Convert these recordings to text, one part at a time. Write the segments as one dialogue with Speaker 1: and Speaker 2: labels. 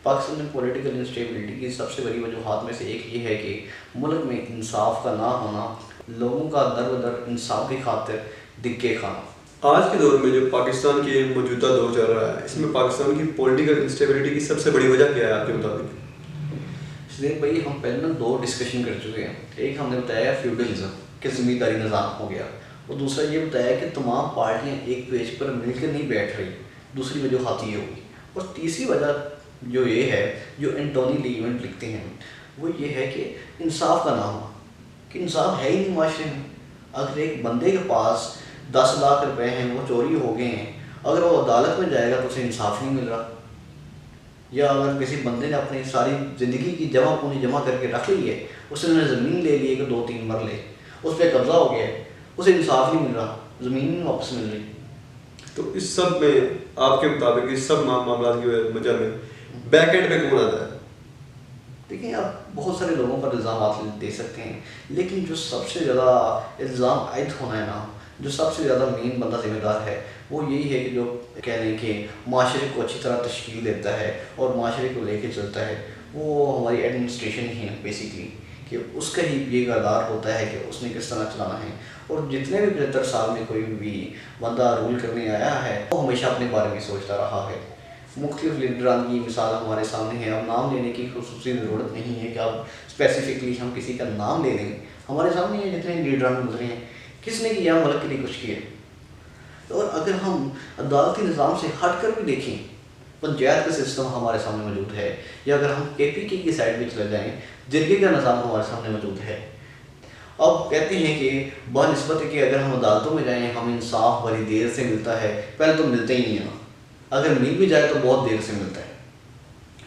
Speaker 1: پاکستان میں political instability کی سب سے بڑی وجوہات میں سے ایک یہ ہے کہ ملک میں انصاف کا نہ ہونا، لوگوں کا در بدر انصاف کی خاطر دکے کھانا۔
Speaker 2: آج کے دور میں جو پاکستان کی موجودہ دور چل رہا ہے، اس میں پاکستان کی پولیٹیکل انسٹیبلٹی کی سب سے بڑی وجہ کیا ہے آپ کے مطابق؟
Speaker 1: شدید بھائی، ہم پہلے دو ڈسکشن کر چکے ہیں۔ ایک ہم نے بتایا فیوڈلزم کہ زمینداری نظام ہو گیا، اور دوسرا یہ بتایا کہ تمام پارٹیاں ایک پیج پر مل کر نہیں بیٹھ رہی، دوسری وجوہات یہ ہوگی۔ اور تیسری وجہ جو یہ ہے، جو اینٹونی لیونٹ لکھتے ہیں، وہ یہ ہے کہ انصاف کا نہ ہونا، کہ انصاف ہے ہی نہیں معاشرے میں۔ اگر ایک بندے کے پاس 10 لاکھ روپے ہیں، وہ چوری ہو گئے ہیں، اگر وہ عدالت میں جائے گا تو اسے انصاف نہیں مل رہا۔ یا اگر کسی بندے نے اپنی ساری زندگی کی جمع پونجی جمع کر کے رکھ لی ہے، اس نے زمین لے لی ہے کہ 2-3 مرلے، اس پہ قبضہ ہو گیا ہے، اسے انصاف نہیں مل رہا، زمین نہیں واپس مل رہی۔
Speaker 2: تو اس سب میں آپ کے مطابق اس سب معاملات کی وجہ میں بیک اینڈ پہ کون آتا ہے؟
Speaker 1: دیکھیں، آپ بہت سارے لوگوں پر الزامات دے سکتے ہیں، لیکن جو سب سے زیادہ الزام عائد ہونا ہے نا، جو سب سے زیادہ مین بندہ ذمہ دار ہے، وہ یہی ہے کہ جو کہہ لیں کہ معاشرے کو اچھی طرح تشکیل دیتا ہے اور معاشرے کو لے کے چلتا ہے، وہ ہماری ایڈمنسٹریشن ہی ہے بیسیکلی، کہ اس کا ہی یہ کردار ہوتا ہے کہ اس نے کس طرح چلانا ہے۔ اور جتنے بھی 75 سال میں کوئی بھی بندہ رول کرنے آیا ہے، وہ ہمیشہ اپنے بارے میں سوچتا رہا ہے۔ مختلف لیڈران کی مثال ہمارے سامنے ہے، اب نام لینے کی خصوصی ضرورت نہیں ہے کہ اب اسپیسیفکلی ہم کسی کا نام لے لیں، ہمارے سامنے ہیں جتنے لیڈران گزرے ہیں، کس نے کیا ملک کے لیے کچھ کیا۔ اور اگر ہم عدالتی نظام سے ہٹ کر بھی دیکھیں، پنچایت کا سسٹم ہمارے سامنے موجود ہے، یا اگر ہم KPK کی سائڈ میں چلے جائیں، جرگے کا نظام ہمارے سامنے موجود ہے۔ اب کہتے ہیں کہ بنسبت کہ اگر ہم عدالتوں میں جائیں ہمیں انصاف بڑی دیر سے ملتا ہے، پہلے تو ملتا ہی نہیں ہے، اگر مل بھی جائے تو بہت دیر سے ملتا ہے۔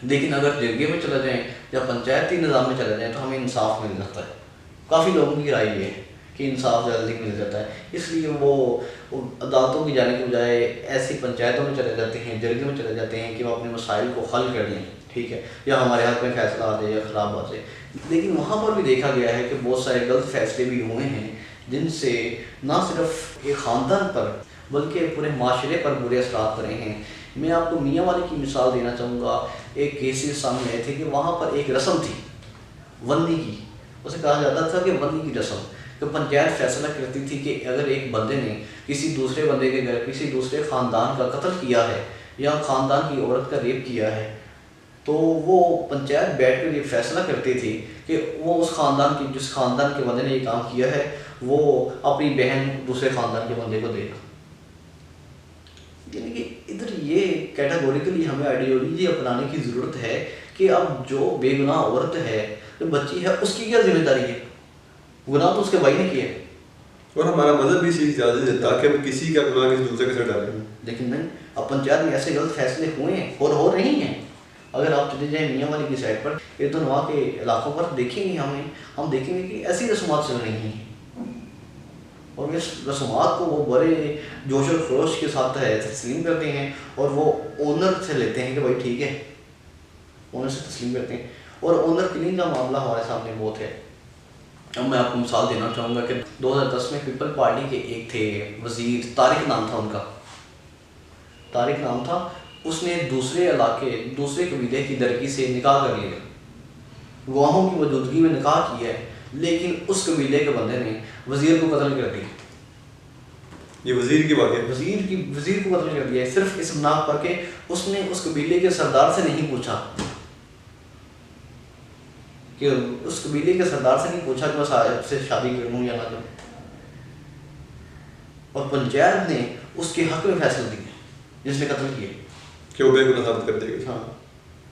Speaker 1: لیکن اگر جرگے میں چلا جائیں یا پنچایتی نظام میں چلا جائیں تو ہمیں انصاف مل جاتا ہے۔ کافی لوگوں کی رائے یہ ہے کہ انصاف جلدی مل جاتا ہے، اس لیے وہ عدالتوں کی جانے کے بجائے ایسی پنچایتوں میں چلے جاتے ہیں، جرگے میں چلے جاتے ہیں کہ وہ اپنے مسائل کو حل کر لیں، ٹھیک ہے، یا ہمارے حق میں فیصلہ آ جائے یا خراب آ جائے۔ لیکن وہاں پر بھی دیکھا گیا ہے کہ بہت سارے غلط فیصلے بھی ہوئے ہیں، جن سے نہ صرف ایک خاندان پر بلکہ پورے معاشرے پر برے اثرات پڑے ہیں۔ میں آپ کو میاں والی کی مثال دینا چاہوں گا۔ ایک کیسز سامنے آئے تھے کہ وہاں پر ایک رسم تھی ونی کی، اسے کہا جاتا تھا کہ ونی کی رسم، کہ پنچایت فیصلہ کرتی تھی کہ اگر ایک بندے نے کسی دوسرے بندے کے گھر کسی دوسرے خاندان کا قتل کیا ہے یا خاندان کی عورت کا ریپ کیا ہے، تو وہ پنچایت بیٹھ کر یہ فیصلہ کرتی تھی کہ وہ اس خاندان کی، جس خاندان کے بندے نے یہ کام کیا ہے، وہ اپنی بہن دوسرے خاندان کے بندے کو دے گا۔ یعنی کہ ادھر یہ کیٹاگوریکلی ہمیں آئیڈیالوجی اپنانے کی ضرورت ہے کہ اب جو بے گناہ عورت ہے، جو بچی ہے، اس کی کیا ذمہ داری ہے؟ گناہ تو اس کے بھائی نے کیا ہے،
Speaker 2: اور ہمارا مذہب بھی اسی اجازت دیتا ہے کہ ہم کسی کا گناہ کسی دوسرے کے سر ڈالیں۔
Speaker 1: لیکن نہیں، اب پنچایت میں ایسے غلط فیصلے ہوئے ہیں اور ہو رہی ہیں۔ اگر آپ چلے جائیں میاں والی کی سائڈ پر، ایردونوا کے علاقوں پر دیکھیں گے، ہم دیکھیں گے کہ ایسی رسومات چل رہی ہیں، اور اس رسومات کو وہ بڑے جوش و خروش کے ساتھ تسلیم کرتے ہیں، اور وہ اونر سے لیتے ہیں کہ بھائی ٹھیک ہے، اونر سے تسلیم کرتے ہیں۔ اور اونر کلنگ کا معاملہ ہمارے سامنے بہت ہے۔ اب میں آپ کو مثال دینا چاہوں گا کہ 2010 میں پیپل پارٹی کے ایک تھے وزیر، طارق نام تھا ان کا، طارق نام تھا، اس نے دوسرے علاقے، دوسرے قبیلے کی لڑکی سے نکاح کر لیا، گواہوں کی موجودگی میں نکاح کیا ہے، لیکن اس قبیلے کے بندے نے وزیر کو قتل کر دیا۔
Speaker 2: یہ وزیر کی بات ہے،
Speaker 1: وزیر کو قتل کر دیا ہے، صرف اس بنا پر کہ اس نے اس قبیلے کے سردار سے نہیں پوچھا، کہ اس قبیلے کے سردار سے نہیں پوچھا کہ میں صاحب سے شادی کروں یا نہ کروں، اور پنچایت نے اس کے حق میں فیصلہ دیا جس نے قتل کیا
Speaker 2: کہ وہ بے گناہ ثابت کر دے گی۔
Speaker 1: ہاں،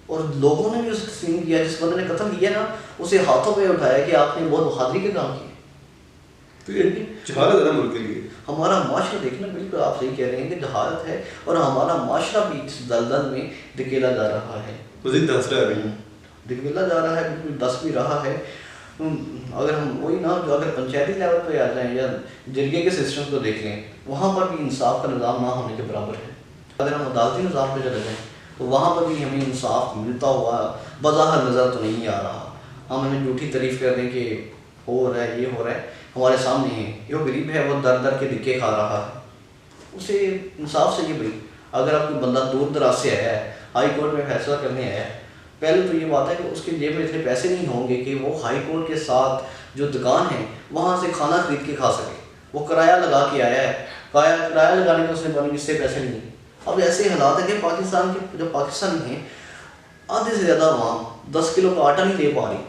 Speaker 1: اور لوگوں نے بھی اسے تسلیم کیا، جس بندے نے قتل کیا نا، اسے ہاتھوں پہ اٹھایا کہ آپ نے بہت بہادری کے کام کیے۔
Speaker 2: تو یہ جہالت ہے ملک کے لیے۔
Speaker 1: ہمارا معاشرہ دیکھنا، بالکل آپ صحیح کہہ رہے ہیں کہ جہالت ہے، اور ہمارا معاشرہ بھی اس دلدل میں دھکیلا جا رہا ہے،
Speaker 2: مزید دھنس رہا ہے،
Speaker 1: دھکیلا جا رہا ہے، بالکل دس بھی رہا ہے۔ اگر ہم وہی نا، جو اگر پنچایتی لیول پہ آ جائیں یا جرگے کے سسٹم کو دیکھ لیں، وہاں پر بھی انصاف کا نظام نہ ہونے کے برابر ہے۔ اگر ہم عدالتی نظام پہ چلے جائیں تو وہاں پر بھی ہمیں انصاف ملتا ہوا بظاہر نظر تو نہیں آ رہا۔ ہم ہمیں جھوٹی تعریف کر دیں کہ ہو رہا ہے، یہ ہو رہا ہے، ہمارے سامنے ہے، جو غریب ہے وہ در در کے دھکے کھا رہا ہے، اسے انصاف سے یہ بھائی، اگر آپ کوئی بندہ دور دراز سے آیا ہے، ہائی کورٹ میں فیصلہ کرنے آیا ہے، پہلے تو یہ بات ہے کہ اس کے جیب میں اتنے پیسے نہیں ہوں گے کہ وہ ہائی کورٹ کے ساتھ جو دکان ہے وہاں سے کھانا خرید کے کھا سکے. وہ کرایہ لگا کے آیا ہے, کرایہ لگانے کے اس نے بنے اس سے پیسے نہیں. اب ایسے حالات ہیں کہ پاکستان کے جو پاکستانی ہیں آدھے سے زیادہ عوام 10 کلو کا آٹا نہیں لے پا رہی.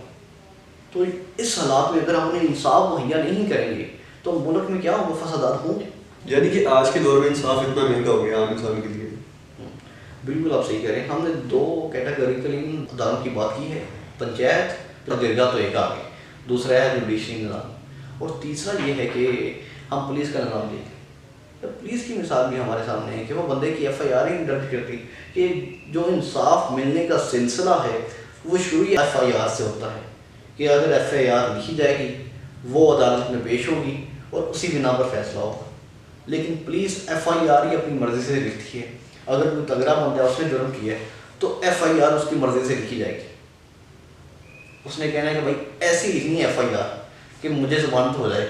Speaker 1: تو اس حالات میں اگر ہم انہیں انصاف مہیا نہیں کریں گے تو ملک میں کیا ہوں گے, فسادات ہوں گے.
Speaker 2: یعنی کہ آج کے دور میں انصاف اتنا مہنگا ہو گیا عام انسان کے لیے.
Speaker 1: بالکل آپ صحیح کہہ رہے ہیں. ہم نے 2 کیٹیگریکل اداروں کی بات کی ہے, پنچایت پھر درگاہ تو ایک آگے, دوسرا ہے جوڈیشری نظام, اور تیسرا یہ ہے کہ ہم پولیس کا نظام دیکھیں. پولیس کی مثال بھی ہمارے سامنے ہے کہ وہ بندے کی ایف آئی آر ہی نہیں درج کرتی, کہ جو انصاف ملنے کا سلسلہ ہے وہ شروع ایف آئی آر سے ہوتا ہے, کہ اگر ایف آئی آر لکھی جائے گی وہ عدالت میں پیش ہوگی اور اسی بنا پر فیصلہ ہوگا. لیکن پولیس ایف آئی آر ہی اپنی مرضی سے لکھتی ہے. اگر کوئی تگڑا بندہ اس نے جرم کیا ہے تو ایف آئی آر اس کی مرضی سے لکھی جائے گی. اس نے کہنا ہے کہ بھائی ایسی لکھنی ہے ایف آئی آر کہ مجھے ضمانت ہو جائے.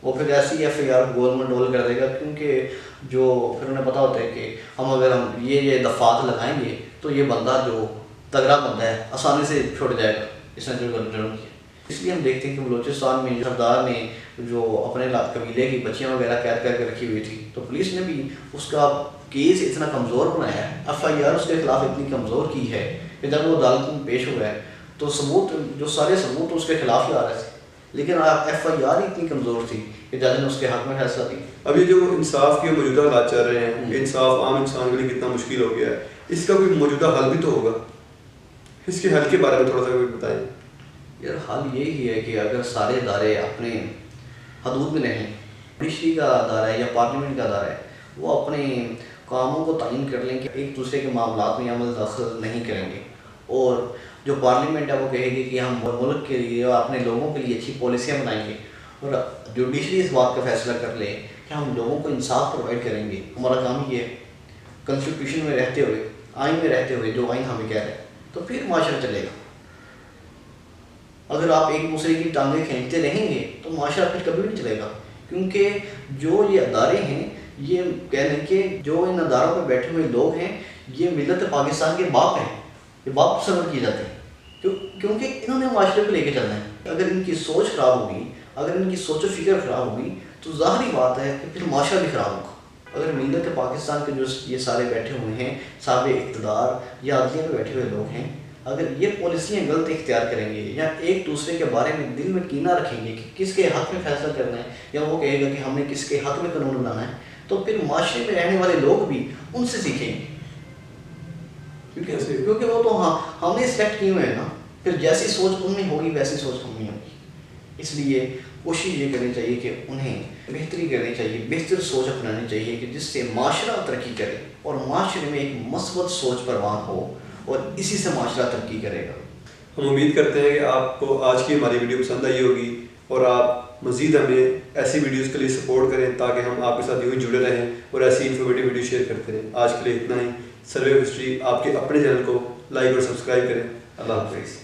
Speaker 1: وہ پھر ایسی ایف آئی آر گورنمنٹ ڈول کر دے گا, کیونکہ جو پھر انہیں پتہ ہوتا ہے کہ اگر ہم یہ دفعات لگائیں گے تو یہ بندہ جو تگڑا بندہ ہے آسانی سے چھوٹ جائے گا اس نے جو جرم کیا. اس لیے ہم دیکھتے ہیں کہ بلوچستان میں سردار نے جو اپنے قبیلے کی بچیاں وغیرہ قید کر کے رکھی ہوئی تھی تو پولیس نے بھی اس کا کیس اتنا کمزور بنایا ہے, ایف آئی آر اس کے خلاف اتنی کمزور کی ہے کہ جب وہ عدالت میں پیش ہوا ہے تو ثبوت جو سارے ثبوت اس کے خلاف ہی آ رہے تھے, لیکن ایف آئی آر اتنی کمزور تھی کہ جج نے اس کے حق میں فیصلہ دیا.
Speaker 2: اب یہ جو انصاف کے موجودہ حالات چل رہے ہیں, انصاف عام انسان کے لیے کتنا مشکل ہو گیا ہے, اس کا کوئی موجودہ حل بھی تو ہوگا. اس کے حل کے بارے میں تھوڑا سا بتائیں.
Speaker 1: یار حل یہی ہے کہ اگر سارے ادارے اپنے حدود میں رہیں, جوڈیشری کا ادارہ ہے یا پارلیمنٹ کا ادارہ ہے, وہ اپنے کاموں کو تعین کر لیں کہ ایک دوسرے کے معاملات میں عمل دخل نہیں کریں گے, اور جو پارلیمنٹ ہے وہ کہے گی کہ ہم ملک کے لیے اور اپنے لوگوں کے لیے اچھی پالیسیاں بنائیں گے, اور جوڈیشری اس بات کا فیصلہ کر لے کہ ہم لوگوں کو انصاف پرووائڈ کریں گے. ہمارا کام یہ ہے کنسٹیٹیوشن میں رہتے ہوئے, آئین میں رہتے ہوئے, جو آئین ہمیں کہہ رہے ہیں, تو پھر معاشرہ چلے گا. اگر آپ ایک دوسرے کی ٹانگیں کھینچتے رہیں گے تو معاشرہ پھر کبھی نہیں چلے گا, کیونکہ جو یہ ادارے ہیں یہ کہہ لیں کہ جو ان اداروں پہ بیٹھے ہوئے لوگ ہیں یہ ملت پاکستان کے باپ ہیں, یہ باپ تصور کیے جاتے ہیں, کیونکہ انہوں نے معاشرے کو لے کے چلنا ہے. اگر ان کی سوچ خراب ہوگی, اگر ان کی سوچ و فکر خراب ہوگی تو ظاہری بات ہے کہ پھر معاشرہ بھی خراب ہوگا. اگر ملت پاکستان کے جو یہ سارے بیٹھے ہوئے ہیں صاحب اقتدار یا عدلیہ پہ بیٹھے ہوئے لوگ ہیں, اگر یہ پالیسیاں غلط اختیار کریں گے یا ایک دوسرے کے بارے میں دل میں کینہ رکھیں گے کہ کس کے حق میں فیصلہ کرنا ہے, یا وہ کہے گا کہ ہم نے کس کے حق میں قانون بنانا ہے, تو پھر معاشرے میں رہنے والے لوگ بھی ان سے سیکھیں گے. کیونکہ وہ تو ہم نے سلیکٹ کیے ہوئے ہیں نا, پھر جیسی سوچ ان میں ہوگی ویسی سوچ ہم میں ہوگی. اس لیے کوشش یہ کرنی چاہیے کہ انہیں بہتری کرنی چاہیے, بہتر سوچ اپنانی چاہیے کہ جس سے معاشرہ ترقی کرے اور معاشرے میں ایک مثبت سوچ پروان ہو, اور اسی سے معاشرہ ترقی کرے گا.
Speaker 2: ہم امید کرتے ہیں کہ آپ کو آج کی ہماری ویڈیو پسند آئی ہوگی, اور آپ مزید ہمیں ایسی ویڈیوز کے لیے سپورٹ کریں تاکہ ہم آپ کے ساتھ یوں جڑے رہیں اور ایسی انفارمیٹیو ویڈیو شیئر کرتے رہیں. آج کے لیے اتنا ہی. سروے ہسٹری آپ کے اپنے چینل کو لائک اور سبسکرائب کریں. اللہ حافظ.